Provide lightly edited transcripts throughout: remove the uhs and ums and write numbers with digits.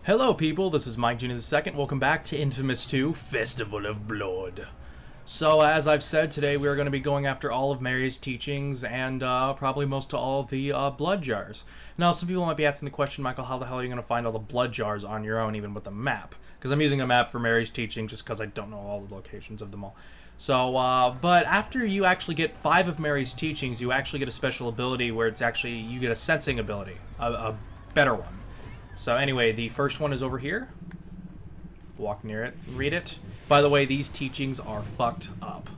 Hello people, this is Mike Jr. II. Welcome back to inFAMOUS 2, Festival of Blood. So, as I've said, today we are going to be going after all of Mary's teachings and probably most of all of the blood jars. Now, some people might be asking the question, Michael, how the hell are you going to find all the blood jars on your own, even with a map? Because I'm using a map for Mary's teaching just because I don't know all the locations of them all. So, but after you actually get 5 of Mary's teachings, you actually get a special ability where it's actually, you get a sensing ability, a better one. So anyway, the first one is over here. Walk near it, read it. By the way, these teachings are fucked up.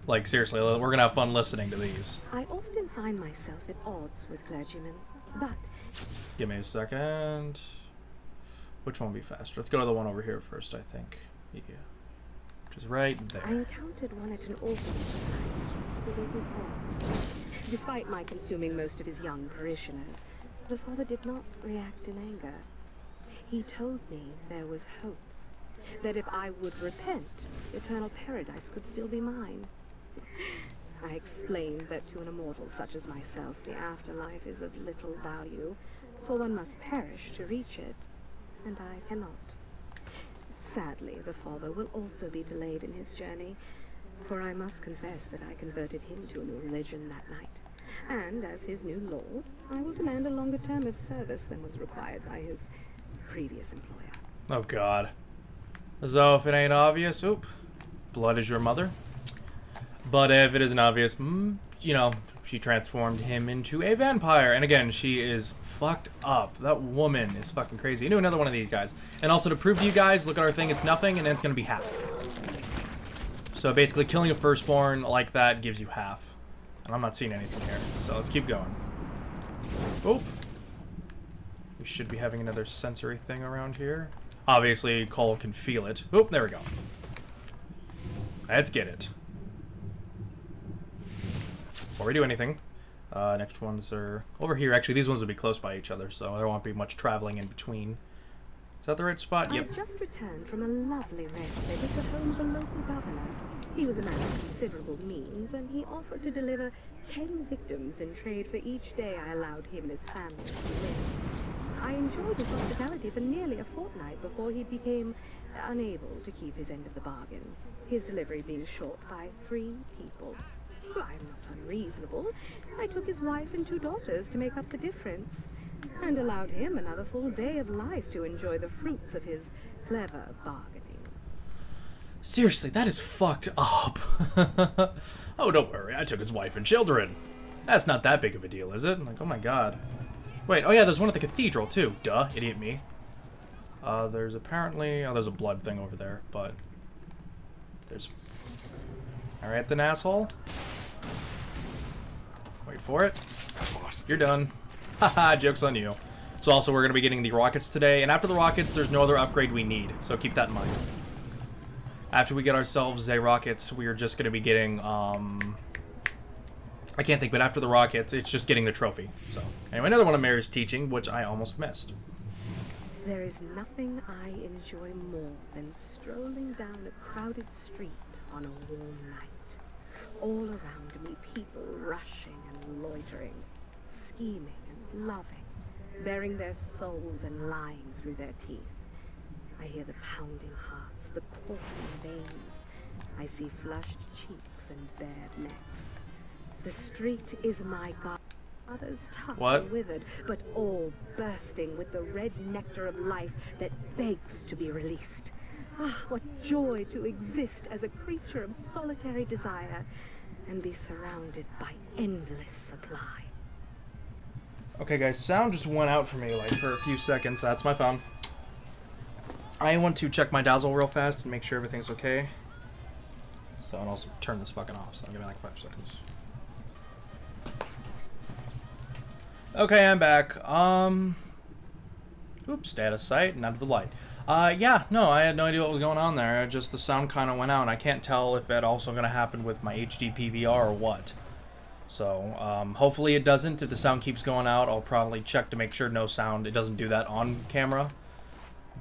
Like, seriously, we're gonna have fun listening to these. I often find myself at odds with clergymen, but... Give me a second. Which one will be faster? Let's go to the one over here first, I think. Yeah. Which is right there. I encountered one at an orphanage tonight, the little cross. Despite my consuming most of his young parishioners, the father did not react in anger. He told me there was hope, that if I would repent, eternal paradise could still be mine. I explained that to an immortal such as myself, the afterlife is of little value, for one must perish to reach it, and I cannot. Sadly, the father will also be delayed in his journey, for I must confess that I converted him to a new religion that night. And as his new lord, I will demand a longer term of service than was required by his previous employer. Oh god. So if it ain't obvious, oop, blood is your mother. But if it isn't obvious, you know, she transformed him into a vampire. And again, she is fucked up. That woman is fucking crazy. Into another one of these guys. And also to prove to you guys, look at our thing, it's nothing, and then it's gonna be half. So basically killing a firstborn like that gives you half. And I'm not seeing anything here, so let's keep going. Oop. We should be having another sensory thing around here. Obviously, Cole can feel it. Oop, there we go. Let's get it. Before we do anything, next ones are over here. Actually, these ones will be close by each other, so there won't be much traveling in between. Is that the right spot? Yep. I've just returned from a lovely rest visit to the home of the local governor. He was a man of considerable means, and he offered to deliver 10 victims in trade for each day I allowed him and his family to live. I enjoyed his hospitality for nearly a fortnight before he became unable to keep his end of the bargain, his delivery being short by 3 people. Well, I'm not unreasonable. I took his wife and 2 daughters to make up the difference, and allowed him another full day of life to enjoy the fruits of his clever bargaining. Seriously, that is fucked up. Oh, don't worry, I took his wife and children. That's not that big of a deal, is it? Like, oh my god. Wait, oh yeah, there's one at the cathedral, too. Duh, idiot me. There's apparently... Oh, there's a blood thing over there, but... There's... Alright then, asshole. Wait for it. You're done. Haha, joke's on you. So also, we're going to be getting the rockets today, and after the rockets, there's no other upgrade we need, so keep that in mind. After we get ourselves a rockets, we are just going to be getting, I can't think, but after the rockets, it's just getting the trophy. So, anyway, another one of Mary's teaching, which I almost missed. There is nothing I enjoy more than strolling down a crowded street on a warm night. All around me, people rushing and loitering, scheming and loving, bearing their souls and lying through their teeth. I hear the pounding hearts, the coursing veins. I see flushed cheeks and bared necks. The street is my God. Others tough and withered, but all bursting with the red nectar of life that begs to be released. Ah, what joy to exist as a creature of solitary desire and be surrounded by endless supply. Okay guys, sound just went out for me like for a few seconds. That's my phone. I want to check my dazzle real fast and make sure everything's okay. So, and also turn this fucking off, so give me like 5 seconds. Okay, I'm back. Oops, status site, not the light. Yeah, no, I had no idea what was going on there. Just the sound kind of went out, and I can't tell if that also going to happen with my HD PVR or what. So, hopefully it doesn't. If the sound keeps going out, I'll probably check to make sure no sound. It doesn't do that on camera.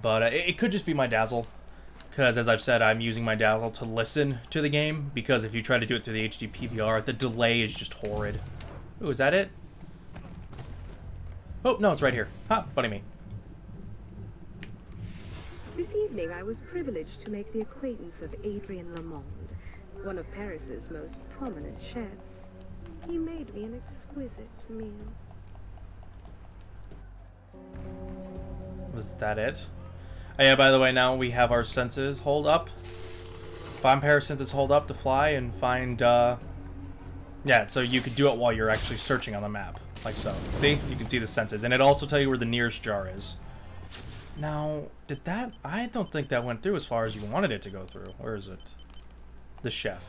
But it could just be my dazzle. Because, as I've said, I'm using my dazzle to listen to the game. Because if you try to do it through the HD PVR, the delay is just horrid. Ooh, is that it? Oh, no, it's right here. Ha, funny me. This evening I was privileged to make the acquaintance of Adrien Lamond, one of Paris's most prominent chefs. He made me an exquisite meal. Was that it? Oh yeah, by the way, now we have our senses hold up. Find Paris senses hold up to fly and find, yeah, so you could do it while you're actually searching on the map. Like so. See? You can see the senses. And it also tell you where the nearest jar is. Now, did that... I don't think that went through as far as you wanted it to go through. Where is it? The chef.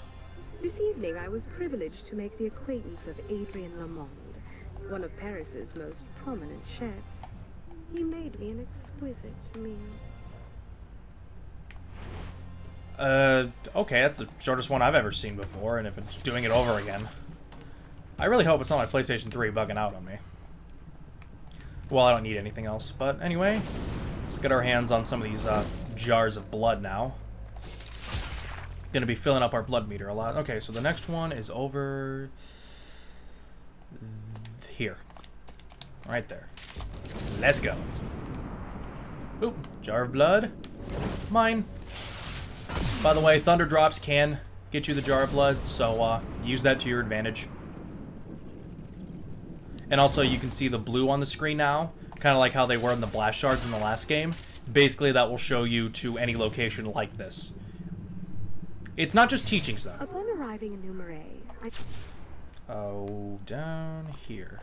This evening I was privileged to make the acquaintance of Adrien Lamond, one of Paris's most prominent chefs. He made me an exquisite meal. Okay, that's the shortest one I've ever seen before, and if it's doing it over again. I really hope it's not my PlayStation 3 bugging out on me. Well, I don't need anything else, but anyway, let's get our hands on some of these, jars of blood now. Gonna be filling up our blood meter a lot. Okay, so the next one is over... here. Right there. Let's go. Oop, jar of blood. Mine. By the way, thunder drops can get you the jar of blood, so use that to your advantage. And also, you can see the blue on the screen now, kind of like how they were in the blast shards in the last game. Basically, that will show you to any location like this. It's not just teachings, though. Upon arriving in New Marais, Oh, down here.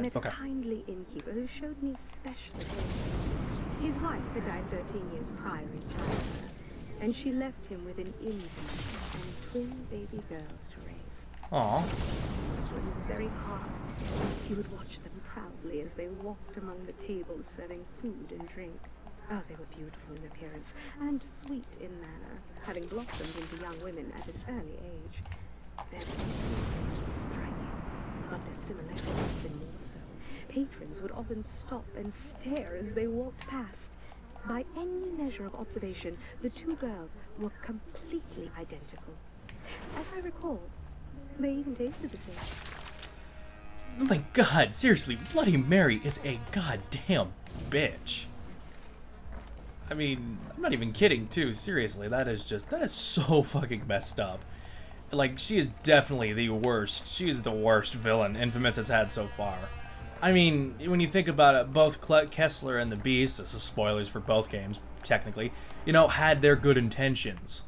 met Okay. a kindly innkeeper who showed me special attention. His wife had died 13 years prior in childbirth, and she left him with an infant and twin baby girls to raise. Aw. To his very heart, he would watch them proudly as they walked among the tables serving food and drink. Oh, they were beautiful in appearance and sweet in manner, having blossomed into young women at an early age. Their beauty was striking, but their similarities even more so. Patrons would often stop and stare as they walked past. By any measure of observation, the two girls were completely identical. As I recall, they even tasted the same. Oh my god, seriously, Bloody Mary is a goddamn bitch. I mean, I'm not even kidding, too. Seriously, that is so fucking messed up. Like, she is definitely the worst. She is the worst villain Infamous has had so far. I mean, when you think about it, both Kessler and the Beast, this is spoilers for both games, technically, you know, had their good intentions.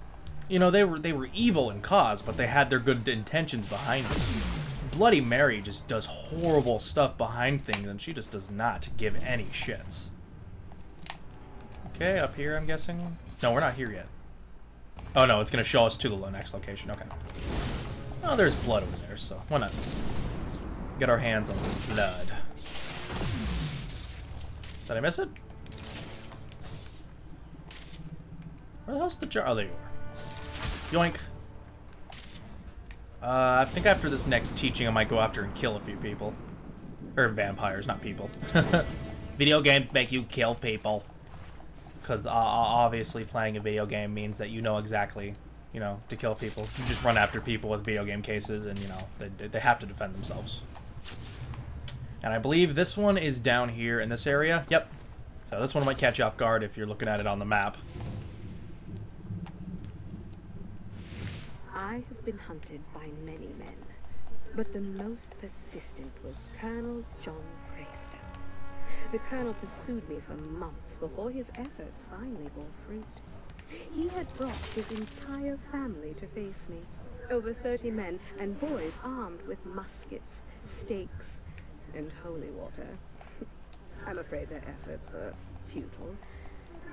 You know, they were evil in cause, but they had their good intentions behind it. Bloody Mary just does horrible stuff behind things, and she just does not give any shits. Okay, up here, I'm guessing? No, we're not here yet. Oh, no, it's going to show us to the next location. Okay. Oh, there's blood over there, so why not? Get our hands on some blood. Did I miss it? Where the hell's the jar? Oh, there you are. Yoink. I think after this next teaching, I might go after and kill a few people. Or vampires, not people. Video games make you kill people. Because obviously playing a video game means that you know exactly, you know, to kill people. You just run after people with video game cases and, you know, they have to defend themselves. And I believe this one is down here in this area. Yep. So this one might catch you off guard if you're looking at it on the map. I have been hunted by many men, but the most persistent was Colonel John Greystone. The colonel pursued me for months before his efforts finally bore fruit. He had brought his entire family to face me. Over 30 men and boys armed with muskets, stakes, and holy water. I'm afraid their efforts were futile.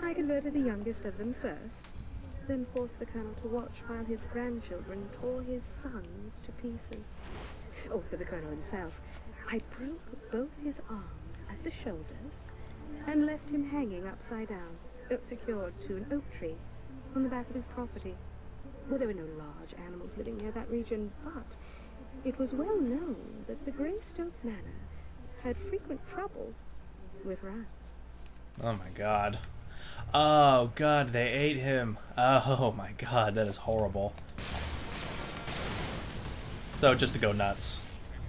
I converted the youngest of them first, then forced the colonel to watch while his grandchildren tore his sons to pieces. Oh, for the colonel himself, I broke both his arms at the shoulders and left him hanging upside down, secured to an oak tree on the back of his property. Well, there were no large animals living near that region, but it was well known that the Greystoke Manor had frequent trouble with rats. Oh my god. Oh god, they ate him. Oh my god, that is horrible. So just to go nuts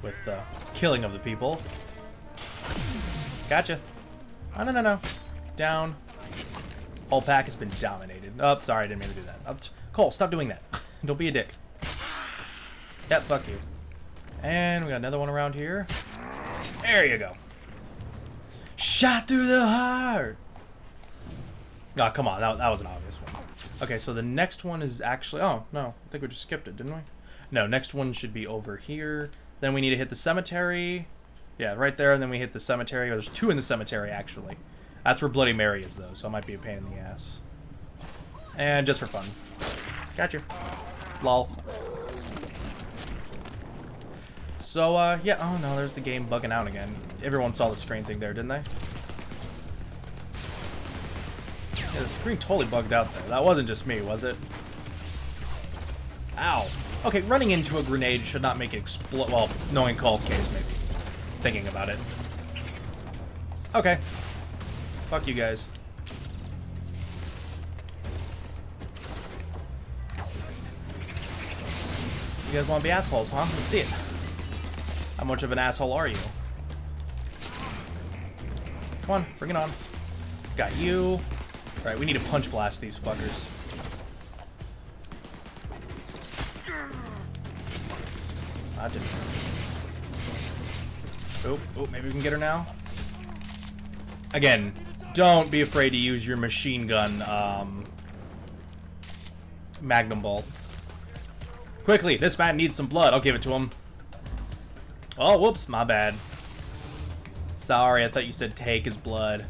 with killing of the people. Gotcha. Oh, no. Down. Whole pack has been dominated. Oh, sorry, I didn't mean to do that. Cole, stop doing that. Don't be a dick. Yep, fuck you. And we got another one around here. There you go. Shot through the heart. Oh, come on. That was an obvious one. Okay, so the next one is actually... Oh, no. I think we just skipped it, didn't we? No, next one should be over here. Then we need to hit the cemetery. Yeah, right there, and then we hit the cemetery. Oh, there's two in the cemetery, actually. That's where Bloody Mary is, though, so it might be a pain in the ass. And just for fun. Gotcha. Lol. So, yeah. Oh, no, there's the game bugging out again. Everyone saw the screen thing there, didn't they? Yeah, the screen totally bugged out there. That wasn't just me, was it? Ow. Okay, running into a grenade should not make it explode. Well, knowing Cole's case, maybe. Thinking about it. Okay. Fuck you guys. You guys want to be assholes, huh? Let's see it. How much of an asshole are you? Come on, bring it on. Got you. Alright, we need to punch blast these fuckers. I didn't. Oh, maybe we can get her now. Again, don't be afraid to use your machine gun, magnum bolt. Quickly, this man needs some blood. I'll give it to him. Oh, whoops, my bad. Sorry, I thought you said take his blood.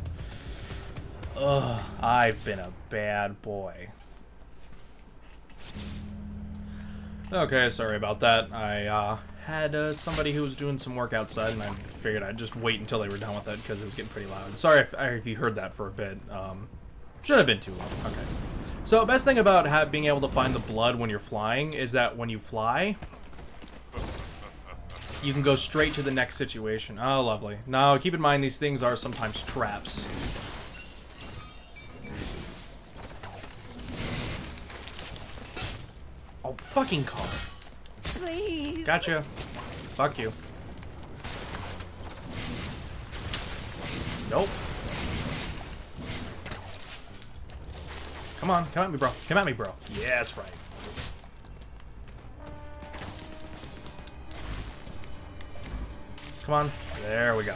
Ugh, I've been a bad boy. Okay, sorry about that. I had somebody who was doing some work outside, and I figured I'd just wait until they were done with it because it was getting pretty loud. Sorry if you heard that for a bit. Should have been too long. Okay. So, best thing about being able to find the blood when you're flying is that when you fly, you can go straight to the next situation. Oh, lovely. Now, keep in mind these things are sometimes traps. Oh, fucking car. Please. Gotcha. Fuck you. Nope. Come on, come at me, bro. Come at me, bro. Yes, right. Come on. There we go.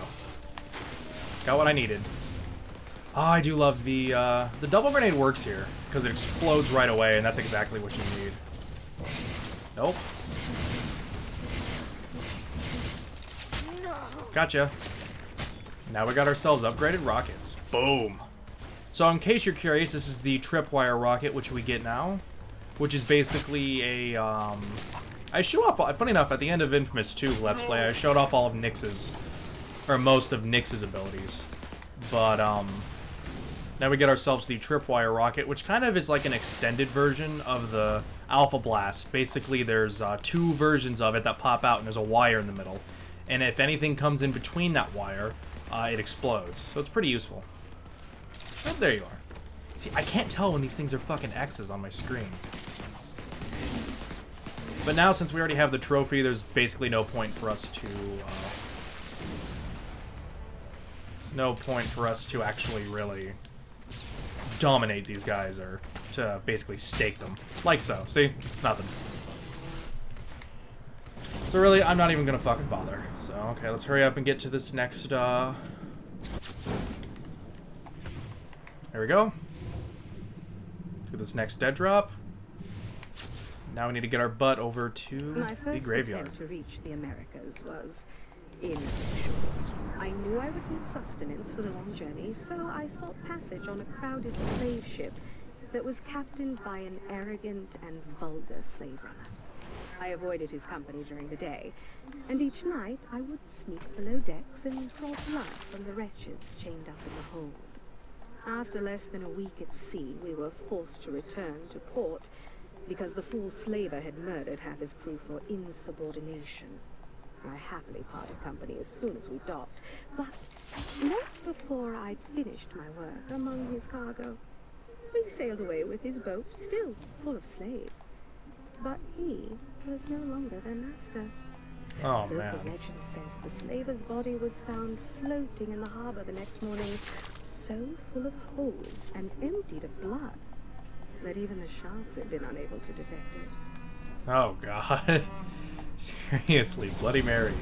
Got what I needed. Oh, I do love the double grenade works here because it explodes right away, and that's exactly what you need. Nope. No. Gotcha. Now we got ourselves upgraded rockets. Boom. So in case you're curious, this is the tripwire rocket, which we get now, which is basically a, I show off, funny enough, at the end of inFAMOUS 2 Let's Play, I showed off all of Nyx's, or most of Nyx's abilities. But, now we get ourselves the tripwire rocket, which kind of is like an extended version of the Alpha Blast. Basically, there's two versions of it that pop out, and there's a wire in the middle. And if anything comes in between that wire, it explodes. So it's pretty useful. Oh, there you are. See, I can't tell when these things are fucking X's on my screen. But now, since we already have the trophy, there's basically no point for us to, actually really dominate these guys, or to basically stake them. Like so. See? Nothing. So really, I'm not even gonna fucking bother. So, okay, let's hurry up and get to this next, There we go. Let's get this next dead drop. Now we need to get our butt over to the graveyard. My first attempt to reach the Americas was ineffectual. I knew I would need sustenance for the long journey, so I sought passage on a crowded slave ship that was captained by an arrogant and vulgar slave runner. I avoided his company during the day, and each night I would sneak below decks and draw blood from the wretches chained up in the hold. After less than a week at sea, we were forced to return to port because the fool slaver had murdered half his crew for insubordination. I happily parted company as soon as we docked, but not before I'd finished my work among his cargo. We sailed away with his boat, still full of slaves. But he was no longer their master. Oh, Local man. legend says the slaver's body was found floating in the harbor the next morning, so full of holes and emptied of blood that even the sharks had been unable to detect it. Oh, God. Seriously, Bloody Mary.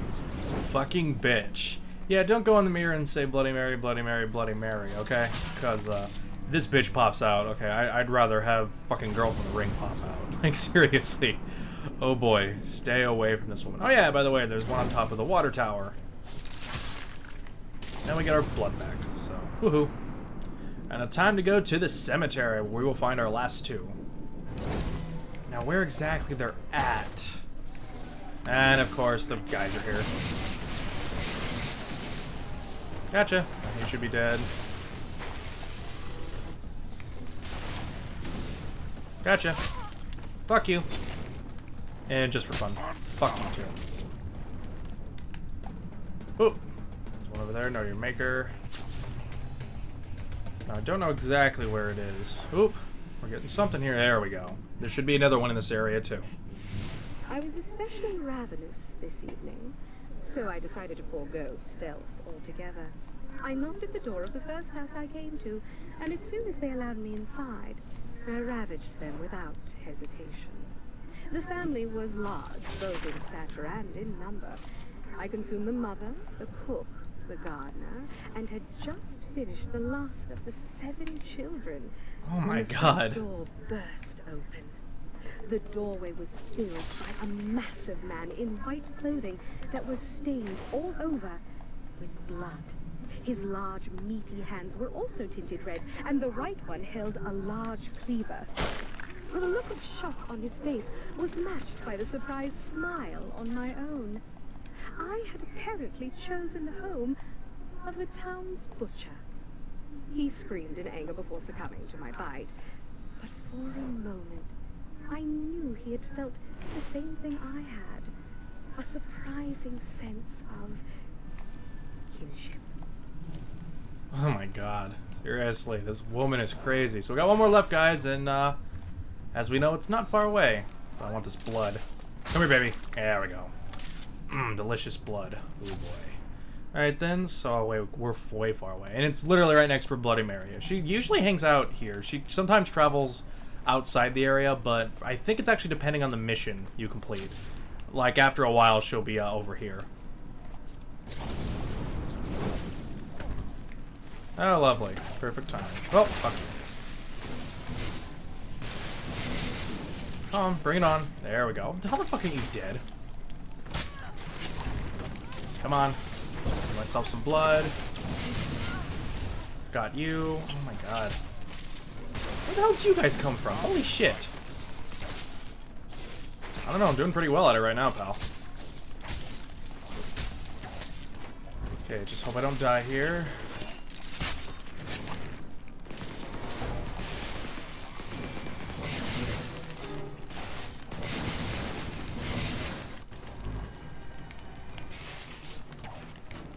Fucking bitch. Yeah, don't go in the mirror and say Bloody Mary, Bloody Mary, Bloody Mary, okay? Because, this bitch pops out, okay? I'd rather have fucking Girl from the Ring pop out. Like, seriously. Oh boy, stay away from this woman. Oh yeah, by the way, there's one on top of the water tower. Now we get our blood back, so, woohoo. And a time to go to the cemetery, where we will find our last two. Now, where exactly they're at? And, of course, the guys are here. Gotcha. He should be dead. Gotcha. Fuck you. And just for fun. Fuck you, too. Oh! There's one over there. Know your maker. Now, I don't know exactly where it is. Oop. We're getting something here. There we go. There should be another one in this area, too. I was especially ravenous this evening, so I decided to forego stealth altogether. I knocked at the door of the first house I came to, and as soon as they allowed me inside, I ravaged them without hesitation. The family was large, both in stature and in number. I consumed the mother, the cook, the gardener, and had just finished the last of the 7 children. Oh my when the God. front door burst open. The doorway was filled by a massive man in white clothing that was stained all over with blood. His large, meaty hands were also tinted red, and the right one held a large cleaver. The look of shock on his face was matched by the surprised smile on my own. I had apparently chosen the home of the town's butcher. He screamed in anger before succumbing to my bite, but for a moment, I knew he had felt the same thing I had, a surprising sense of kinship. Oh my God. Seriously, this woman is crazy. So we got one more left, guys, and as we know, it's not far away. But I want this blood. Come here, baby. There we go. Delicious blood. Oh boy. Alright then, so we're way far away. And it's literally right next to Bloody Mary. She usually hangs out here. She sometimes travels outside the area, but I think it's actually depending on the mission you complete. Like, after a while, she'll be over here. Oh, lovely. Perfect timing. Oh, fuck you. Come on, bring it on. There we go. How the fuck are you dead? Come on. Give myself some blood. Got you. Oh my God. Where the hell did you guys come from? Holy shit. I don't know, I'm doing pretty well at it right now, pal. Okay, just hope I don't die here.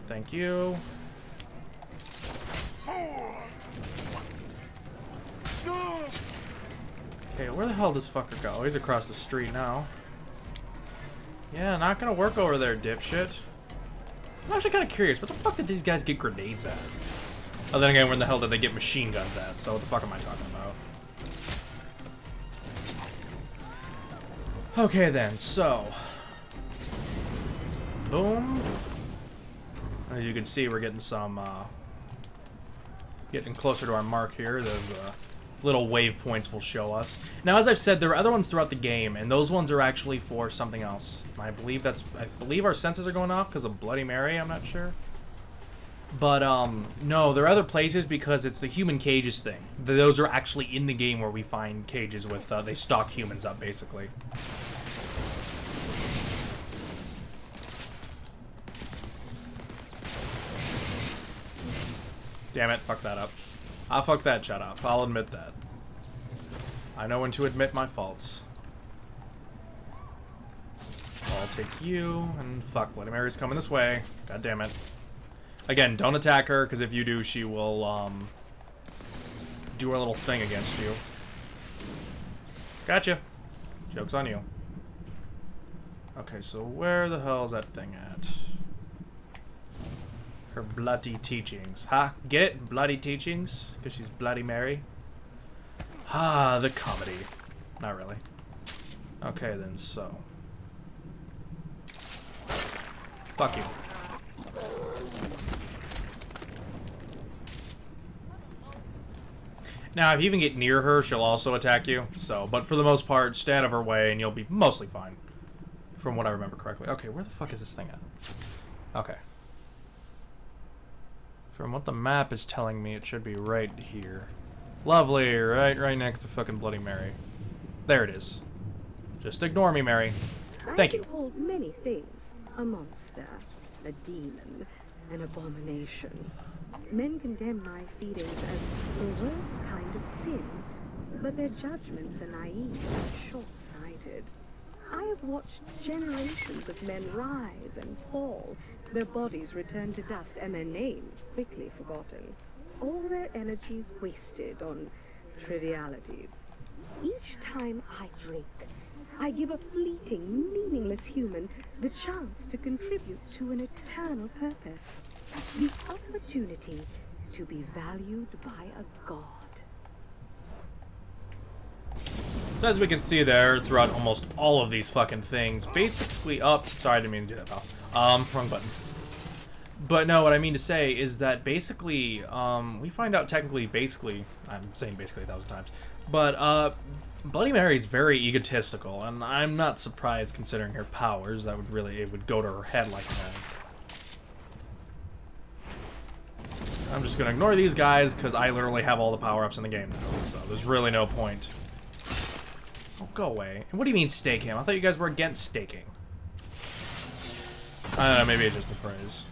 Thank you. Okay, where the hell does fucker go? Oh, he's across the street now. Yeah, not gonna work over there, dipshit. I'm actually kind of curious. What the fuck did these guys get grenades at? Oh, then again, where the hell did they get machine guns at? So what the fuck am I talking about? Okay then, so... boom. As you can see, we're getting some, getting closer to our mark here. Those, little wave points will show us. Now, as I've said, there are other ones throughout the game, and those ones are actually for something else. I believe our senses are going off because of Bloody Mary, I'm not sure. But, no, there are other places because it's the human cages thing. Those are actually in the game where we find cages with, they stock humans up, basically. Damn it, fuck that up. I'll fuck that shut up. I'll admit that. I know when to admit my faults. I'll take you, and fuck, Bloody Mary's coming this way. God damn it. Again, don't attack her, because if you do, she will, do her little thing against you. Gotcha. Joke's on you. Okay, so where the hell is that thing at? Her bloody teachings. Huh? Get it? Bloody teachings? Because she's Bloody Mary? Ah, the comedy. Not really. Okay, then, so. Fuck you. Now, if you even get near her, she'll also attack you. So, but for the most part, stay out of her way and you'll be mostly fine. From what I remember correctly. Okay, where the fuck is this thing at? Okay. From what the map is telling me, it should be right here. Lovely, right next to fucking Bloody Mary. There it is. Just ignore me, Mary. Thank you. I can hold many things. A monster, a demon, an abomination. Men condemn my feelings as the worst kind of sin, but their judgments are naive and short-sighted. I have watched generations of men rise and fall, their bodies return to dust, and their names quickly forgotten. All their energies wasted on trivialities. Each time I drink, I give a fleeting, meaningless human the chance to contribute to an eternal purpose. The opportunity to be valued by a god. So as we can see there, throughout almost all of these fucking things, basically sorry, I didn't mean to do that, pal. Wrong button. But no, what I mean to say is that basically, we find out basically, I'm saying basically 1,000 times, but, Bloody Mary's very egotistical, and I'm not surprised considering her powers. That would really, it would go to her head like it has. I'm just gonna ignore these guys, because I literally have all the power-ups in the game now, so there's really no point. Oh, go away. And what do you mean stake him? I thought you guys were against staking. I don't know, maybe it's just a phrase.